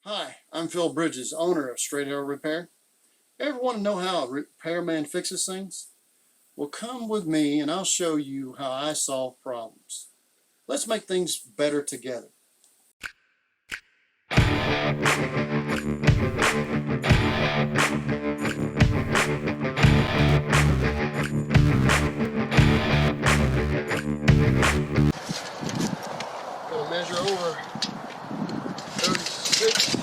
Hi, I'm Phil Bridges, owner of Straight Arrow Repair. Ever want to know how a repairman fixes things? Well, come with me and I'll show you how I solve problems. Let's make things better together. Gonna measure over 36,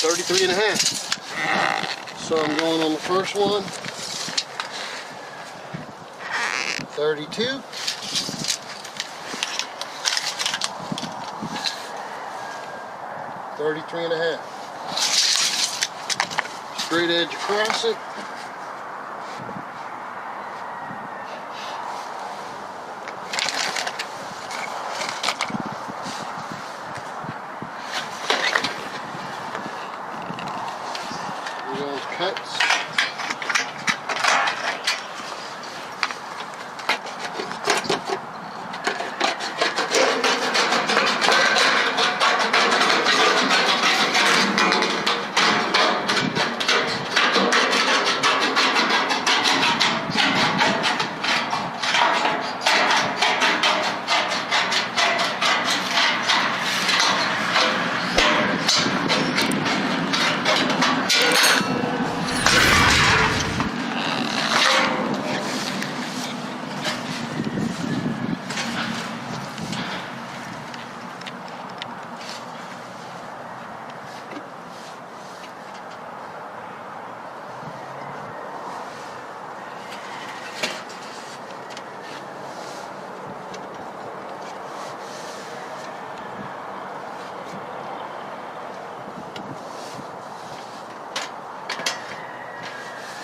33 and a half. So I'm going on the first one, 32. 33 and a half. Straight edge across it. Those cuts.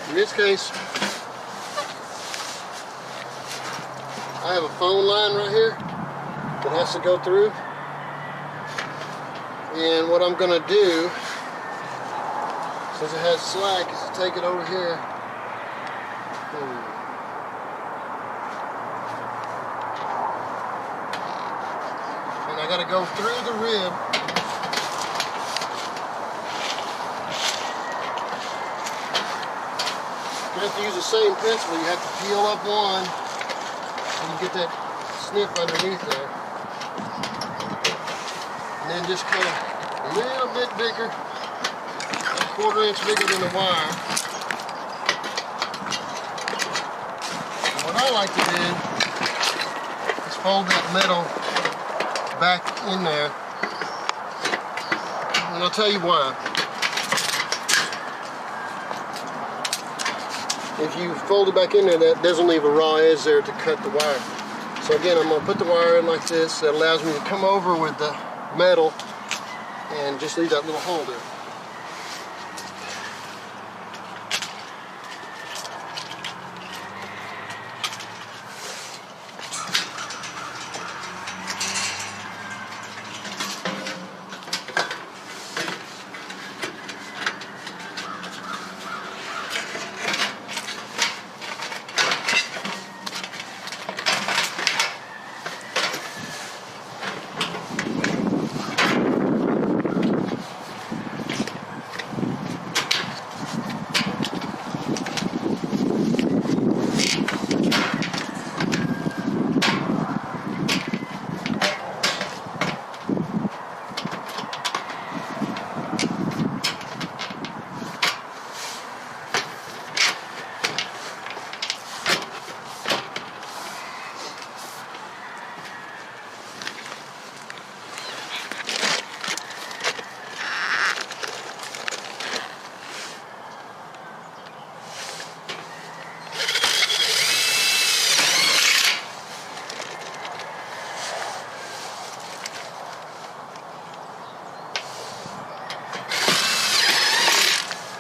In this case, I have a phone line right here that has to go through. And what I'm going to do, since it has slack, is to take it over here. And I got to go through the rib. You have to use the same principle. You have to peel up one and you get that snip underneath there. And then just cut a little bit bigger, a quarter-inch bigger than the wire. And what I like to do is fold that metal back in there. And I'll tell you why. If you fold it back in there, that doesn't leave a raw edge there to cut the wire. So again, I'm going to put the wire in like this. That allows me to come over with the metal and just leave that little hole there.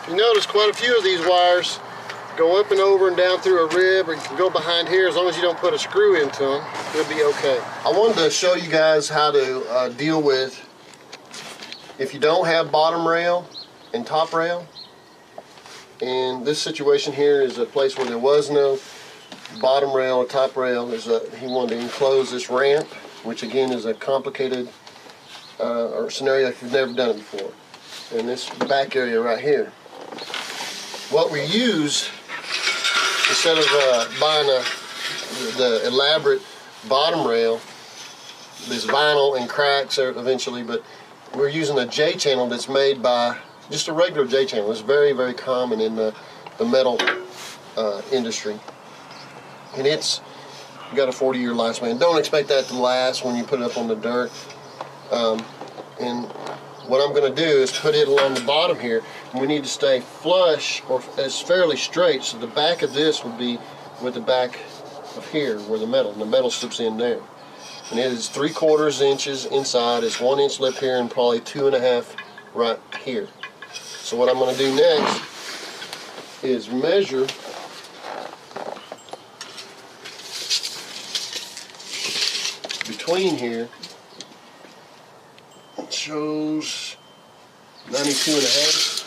You notice quite a few of these wires go up and over and down through a rib, or you can go behind here. As long as you don't put a screw into them, you'll be okay. I wanted to show you guys how to deal with if you don't have bottom rail and top rail. And this situation here is a place where there was no bottom rail or top rail. He wanted to enclose this ramp. which again is a complicated or scenario if you've never done it before. And this back area right here. What we use, instead of buying the elaborate bottom rail, this vinyl and cracks eventually, but we're using a J-channel that's made by just a regular J-channel. It's very, very common in the metal industry. And it's got a 40-year lifespan. Don't expect that to last when you put it up on the dirt. And what I'm going to do is put it along the bottom here. And we need to stay flush, or as fairly straight, so the back of this would be with the back of here, where the metal slips in there. And it is 3/4 inches inside. It's 1 inch lip here and probably 2.5 right here. So what I'm going to do next is measure between here. It shows 92.5.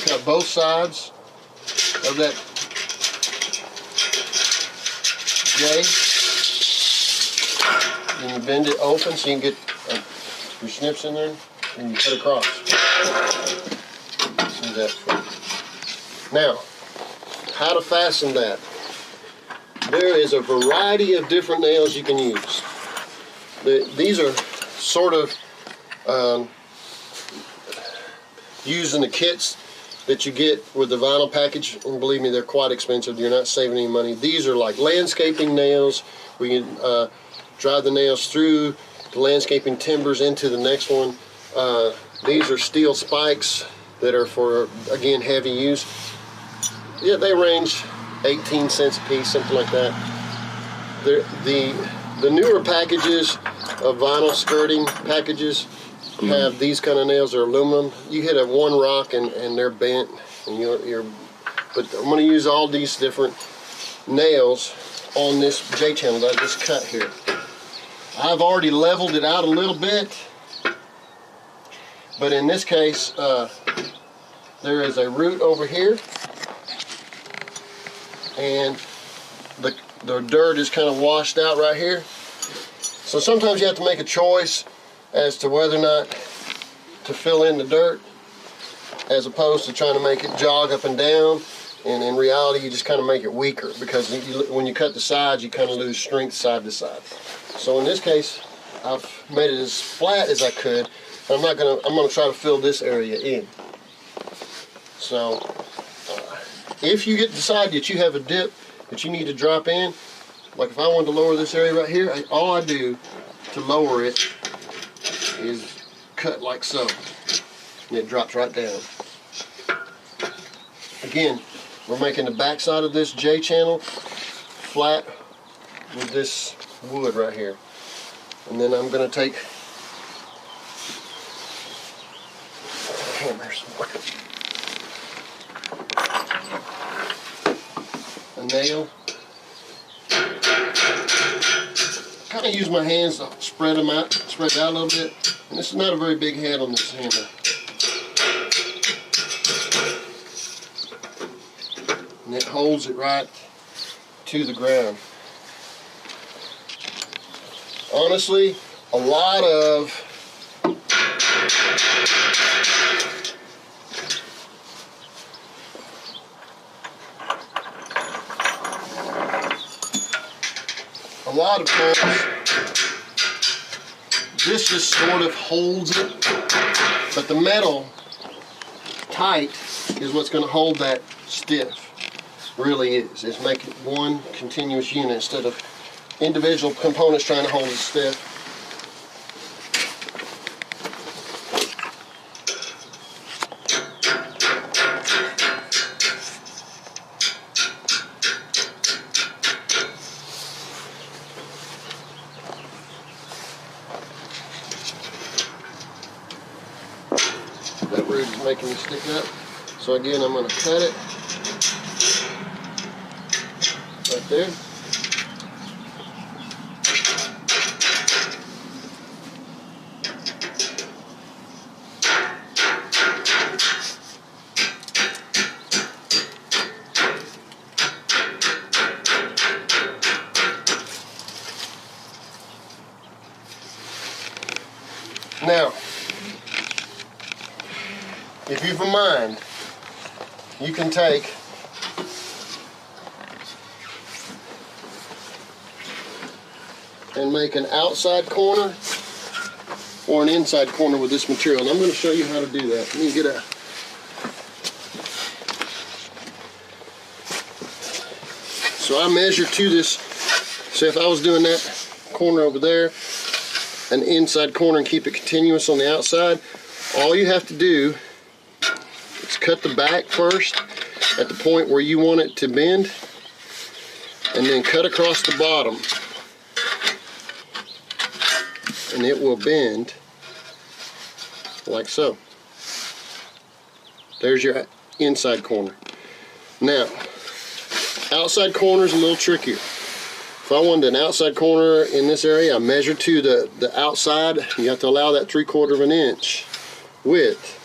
Cut both sides of that J, and you bend it open so you can get your snips in there, and you cut across. See that? Now, how to fasten that? There is a variety of different nails you can use. These are sort of used in the kits that you get with the vinyl package, and believe me, they're quite expensive. You're not saving any money. These are like landscaping nails. We can drive the nails through the landscaping timbers into the next one. These are steel spikes that are for, again, heavy use. Yeah, they range 18 cents a piece, something like that. The newer packages of vinyl skirting packages have these kind of nails. They're aluminum. You hit a one rock and they're bent, and but I'm going to use all these different nails on this J-channel that I just cut here. I've already leveled it out a little bit, but in this case there is a root over here, and the dirt is kind of washed out right here. So sometimes you have to make a choice as to whether or not to fill in the dirt, as opposed to trying to make it jog up and down. And in reality, you just kind of make it weaker, because when you cut the sides, you kind of lose strength side to side. So in this case, I've made it as flat as I could. I'm gonna try to fill this area in. So if you decide that you have a dip that you need to drop in, like if I wanted to lower this area right here, all I do to lower it is cut like so, and it drops right down. Again, we're making the back side of this J-channel flat with this wood right here. And then I'm going to take hammers, a nail, kind of use my hands to spread it out a little bit. And this is not a very big head on this hammer. And it holds it right to the ground. Honestly, a lot of times this just sort of holds it, but the metal tight is what's going to hold that stiff. Really is. It's making one continuous unit instead of individual components trying to hold it stiff. That root is making me stick up. So again, I'm going to cut it right there. Now, if you've a mind, you can take and make an outside corner or an inside corner with this material. And I'm going to show you how to do that. Let me get a... So I measure to this. So if I was doing that corner over there, an inside corner, and keep it continuous on the outside, all you have to do is cut the back first at the point where you want it to bend, and then cut across the bottom, and it will bend like so. There's your inside corner. Now, outside corner is a little trickier. If I wanted an outside corner in this area, I measure to the outside. You have to allow that 3/4 of an inch width.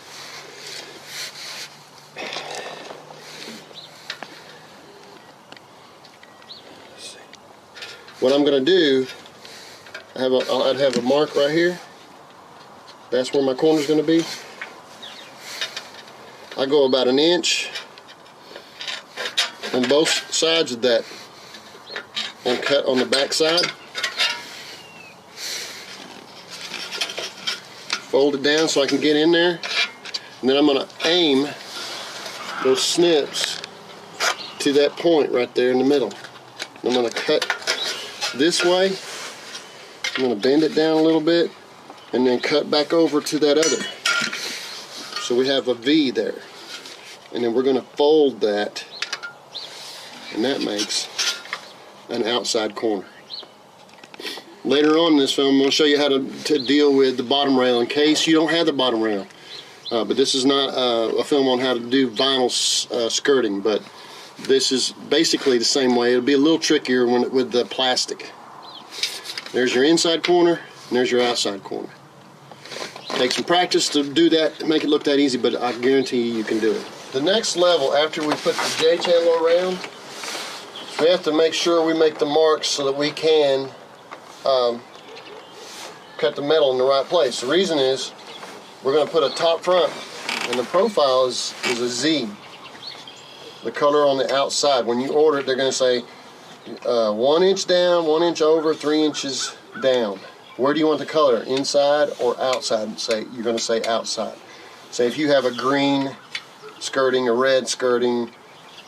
What I'm going to do, I'd have a mark right here. That's where my corner is going to be. I go about an inch on both sides of that and cut on the back side. Fold it down so I can get in there, and then I'm going to aim those snips to that point right there in the middle. I'm going to cut this way. I'm going to bend it down a little bit and then cut back over to that other. So we have a V there. And then we're going to fold that, and that makes an outside corner. Later on in this film, I'm going to show you how to deal with the bottom rail in case you don't have the bottom rail. But this is not a film on how to do vinyl skirting, but this is basically the same way. It'll be a little trickier with the plastic. There's your inside corner, and there's your outside corner. Take some practice to do that to make it look that easy, but I guarantee you can do it. The next level, after we put the J-channel around, we have to make sure we make the marks so that we can cut the metal in the right place. The reason is we're going to put a top front, and the profile is a Z. The color on the outside. When you order it, they're going to say 1 inch down, 1 inch over, 3 inches down. Where do you want the color? Inside or outside? You're going to say outside. Say if you have a green skirting, a red skirting,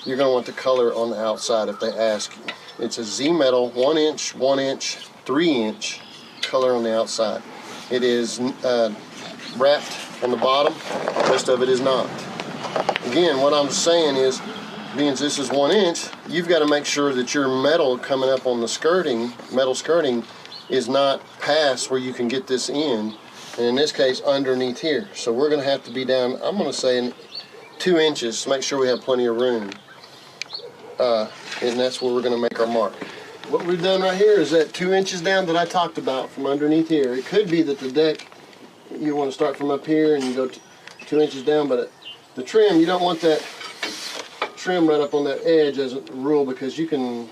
you're going to want the color on the outside if they ask you. It's a Z metal, 1 inch, 1 inch, 3 inch color on the outside. It is wrapped on the bottom, the rest of it is not. Again, what I'm saying is, being this is 1 inch, you've got to make sure that your metal coming up on the skirting, metal skirting, is not past where you can get this in, and in this case underneath here. So we're going to have to be down, I'm going to say 2 inches to make sure we have plenty of room, and that's where we're going to make our mark. What we've done right here is that 2 inches down that I talked about from underneath here. It could be that the deck, you want to start from up here and you go 2 inches down, but the trim, you don't want that trim right up on that edge as a rule, because you can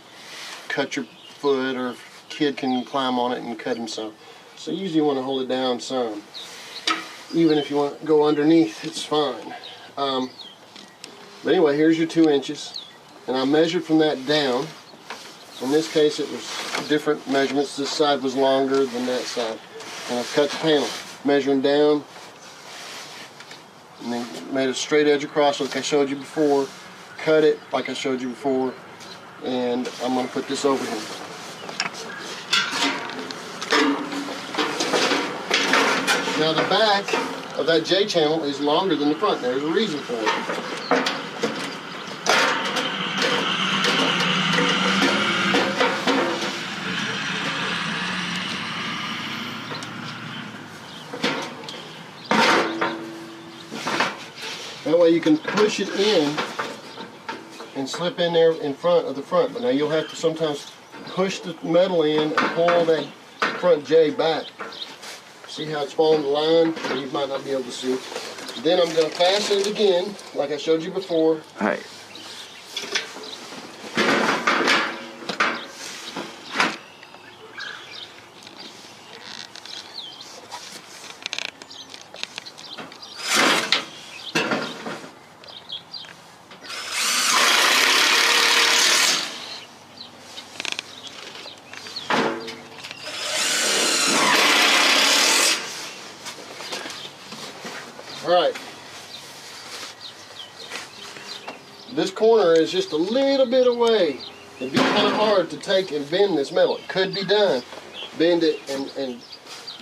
cut your foot, or kid can climb on it and cut himself. So you usually want to hold it down some. Even if you want to go underneath, it's fine. But anyway, here's your 2 inches, and I measured from that down. In this case, it was different measurements. This side was longer than that side, and I've cut the panel, measuring down, and then made a straight edge across like I showed you before. Cut it like I showed you before, and I'm going to put this over here. Now the back of that J-channel is longer than the front. There's a reason for it. That way you can push it in and slip in there in front of the front. But now you'll have to sometimes push the metal in and pull that front J back. See how it's falling the line? Or you might not be able to see. Then I'm going to fasten it again, like I showed you before. All right. Alright. This corner is just a little bit away. It'd be kind of hard to take and bend this metal. It could be done. Bend it and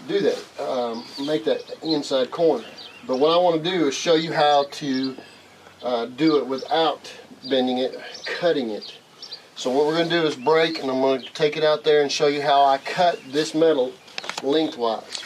do that. Make that inside corner. But what I want to do is show you how to do it without bending it, cutting it. So what we're going to do is break, and I'm going to take it out there and show you how I cut this metal lengthwise.